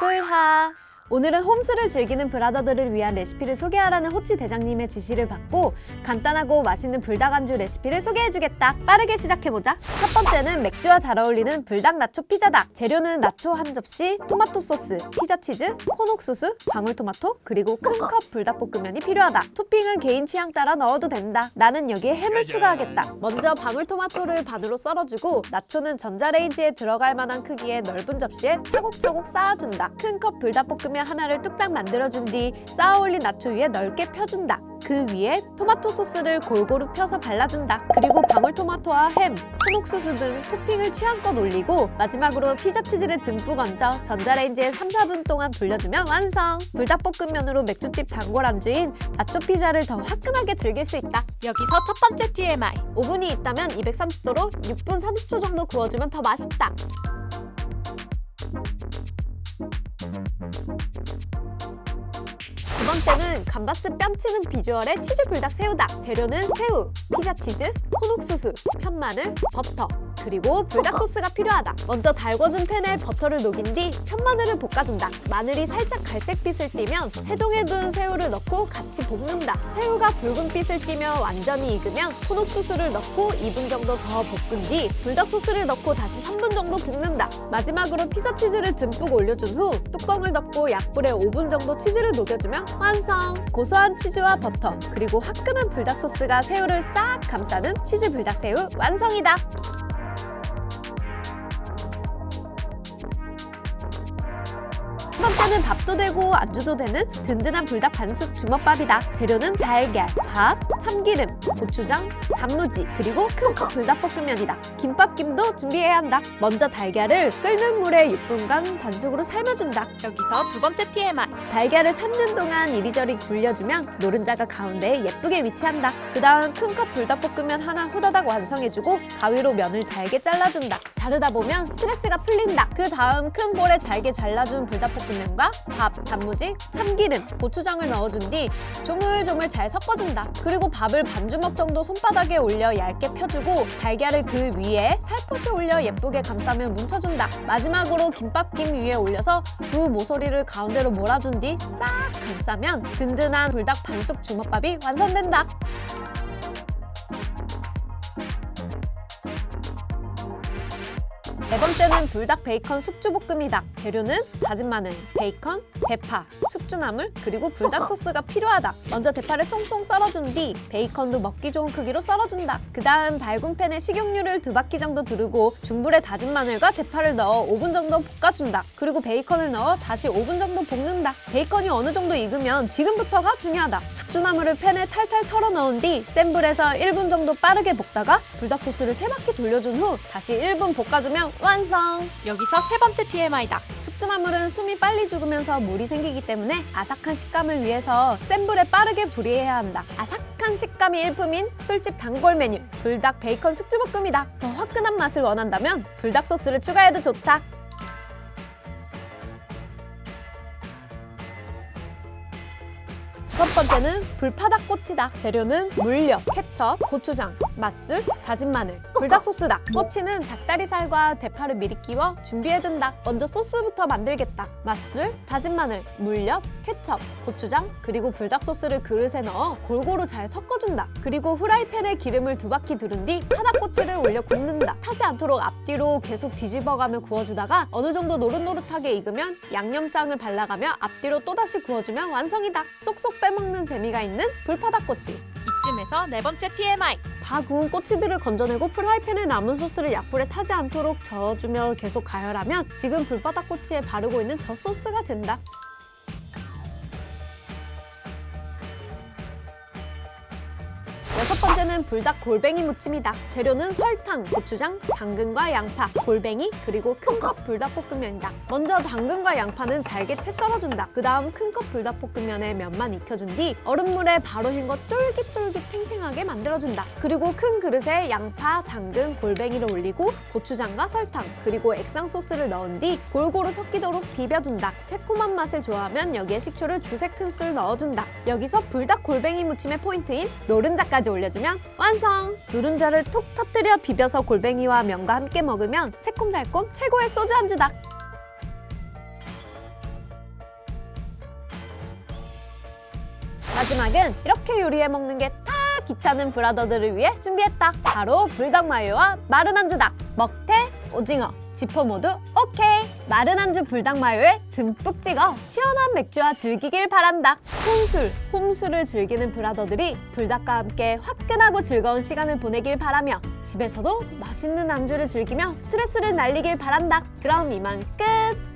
불하. 오늘은 홈스를 즐기는 브라더들을 위한 레시피를 소개하라는 호치 대장님의 지시를 받고 간단하고 맛있는 불닭 안주 레시피를 소개해주겠다. 빠르게 시작해보자. 첫 번째는 맥주와 잘 어울리는 불닭 나초 피자닭. 재료는 나초 한 접시, 토마토 소스, 피자 치즈, 콘 옥수수, 방울토마토, 그리고 큰 컵 불닭볶음면이 필요하다. 토핑은 개인 취향 따라 넣어도 된다. 나는 여기에 햄을 추가하겠다. 먼저 방울토마토를 반으로 썰어주고 나초는 전자레인지에 들어갈 만한 크기의 넓은 접시에 차곡차곡 쌓아준다. 큰 컵 불닭볶음면 하나를 뚝딱 만들어준 뒤 쌓아 올린 나초 위에 넓게 펴준다. 그 위에 토마토 소스를 골고루 펴서 발라준다. 그리고 방울토마토와 햄, 콘옥수수 등 토핑을 취향껏 올리고 마지막으로 피자 치즈를 듬뿍 얹어 전자레인지에 3-4분 동안 돌려주면 완성! 불닭볶음면으로 맥주집 단골 안주인 나초 피자를 더 화끈하게 즐길 수 있다. 여기서 첫 번째 TMI. 오븐이 있다면 230도로 6분 30초 정도 구워주면 더 맛있다. 두 번째는 감바스 뺨치는 비주얼의 치즈 불닭 새우닭. 재료는 새우, 피자 치즈, 콘 옥수수, 편마늘, 버터, 그리고 불닭 소스가 필요하다. 먼저 달궈준 팬에 버터를 녹인 뒤 편마늘을 볶아준다. 마늘이 살짝 갈색빛을 띠면 해동해둔 새우를 넣고 같이 볶는다. 새우가 붉은빛을 띠며 완전히 익으면 콘 옥수수를 넣고 2분 정도 더 볶은 뒤 불닭 소스를 넣고 다시 3분 정도 볶는다. 마지막으로 피자 치즈를 듬뿍 올려준 후 뚜껑을 덮고 약불에 5분 정도 치즈를 녹여주면 완성! 고소한 치즈와 버터, 그리고 화끈한 불닭 소스가 새우를 싹 감싸는 치즈 불닭 새우 완성이다! 첫 번째는 밥도 되고 안주도 되는 든든한 불닭 반숙 주먹밥이다. 재료는 달걀, 밥, 참기름, 고추장, 단무지, 그리고 큰 컵 불닭볶음면이다. 김밥김도 준비해야 한다. 먼저 달걀을 끓는 물에 6분간 반숙으로 삶아준다. 여기서 두 번째 TMI. 달걀을 삶는 동안 이리저리 굴려주면 노른자가 가운데에 예쁘게 위치한다. 그 다음 큰 컵 불닭볶음면 하나 후다닥 완성해주고 가위로 면을 잘게 잘라준다. 자르다 보면 스트레스가 풀린다. 그 다음 큰 볼에 잘게 잘라준 불닭볶음면과 밥, 단무지, 참기름, 고추장을 넣어준 뒤 조물조물 잘 섞어준다. 그리고 밥을 반 주먹 정도 손바닥에 올려 얇게 펴주고 달걀을 그 위에 살포시 올려 예쁘게 감싸며 뭉쳐준다. 마지막으로 김밥김 위에 올려서 두 모서리를 가운데로 몰아준 뒤 싹 감싸면 든든한 불닭 반숙 주먹밥이 완성된다. 네 번째는 불닭 베이컨 숙주볶음이다. 재료는 다진 마늘, 베이컨, 대파, 숙주나물, 그리고 불닭 소스가 필요하다. 먼저 대파를 송송 썰어준 뒤 베이컨도 먹기 좋은 크기로 썰어준다. 그 다음 달군 팬에 식용유를 2바퀴 정도 두르고 중불에 다진 마늘과 대파를 넣어 5분 정도 볶아준다. 그리고 베이컨을 넣어 다시 5분 정도 볶는다. 베이컨이 어느 정도 익으면 지금부터가 중요하다. 숙주나물을 팬에 탈탈 털어 넣은 뒤 센 불에서 1분 정도 빠르게 볶다가 불닭 소스를 3바퀴 돌려준 후 다시 1분 볶아주면 완성! 여기서 세 번째 TMI다. 숙주나물은 숨이 빨리 죽으면서 물이 생기기 때문에 아삭한 식감을 위해서 센 불에 빠르게 조리해야 한다. 아삭한 식감이 일품인 술집 단골 메뉴 불닭 베이컨 숙주볶음이다. 더 화끈한 맛을 원한다면 불닭 소스를 추가해도 좋다. 첫 번째는 불파닭꼬치다. 재료는 물엿, 케첩, 고추장, 맛술, 다진 마늘, 불닭 소스다. 꼬치는 닭다리살과 대파를 미리 끼워 준비해둔다. 먼저 소스부터 만들겠다. 맛술, 다진 마늘, 물엿, 케첩, 고추장, 그리고 불닭 소스를 그릇에 넣어 골고루 잘 섞어준다. 그리고 후라이팬에 기름을 2바퀴 두른 뒤 파닭꼬치를 올려 굽는다. 타지 않도록 앞뒤로 계속 뒤집어가며 구워주다가 어느 정도 노릇노릇하게 익으면 양념장을 발라가며 앞뒤로 또다시 구워주면 완성이다. 쏙쏙 빼먹는 재미가 있는 불파닭꼬치. 이쯤에서 네 번째 TMI. 다 구운 꼬치들을 건져내고 프라이팬에 남은 소스를 약불에 타지 않도록 저어주며 계속 가열하면 지금 불바닥꼬치에 바르고 있는 저 소스가 된다. 여섯 번째는 불닭 골뱅이 무침이다. 재료는 설탕, 고추장, 당근과 양파, 골뱅이, 그리고 큰 컵 불닭볶음면이다. 먼저 당근과 양파는 잘게 채 썰어준다. 그 다음 큰 컵 불닭볶음면에 면만 익혀준 뒤 얼음물에 바로 헹궈 쫄깃쫄깃 탱탱하게 만들어준다. 그리고 큰 그릇에 양파, 당근, 골뱅이를 올리고 고추장과 설탕, 그리고 액상 소스를 넣은 뒤 골고루 섞이도록 비벼준다. 새콤한 맛을 좋아하면 여기에 식초를 2-3큰술 넣어준다. 여기서 불닭 골뱅이 무침의 포인트인 노른자까지 올려주면 완성! 노른자를 톡 터뜨려 비벼서 골뱅이와 면과 함께 먹으면 새콤달콤 최고의 소주 안주다. 마지막은 이렇게 요리해 먹는 게 다 귀찮은 브라더들을 위해 준비했다. 바로 불닭 마요와 마른 안주 닭, 먹태, 오징어, 지퍼 모두 오케이. 마른 안주 불닭 마요에 듬뿍 찍어 시원한 맥주와 즐기길 바란다. 홈술을 즐기는 브라더들이 불닭과 함께 화끈하고 즐거운 시간을 보내길 바라며 집에서도 맛있는 안주를 즐기며 스트레스를 날리길 바란다. 그럼 이만 끝!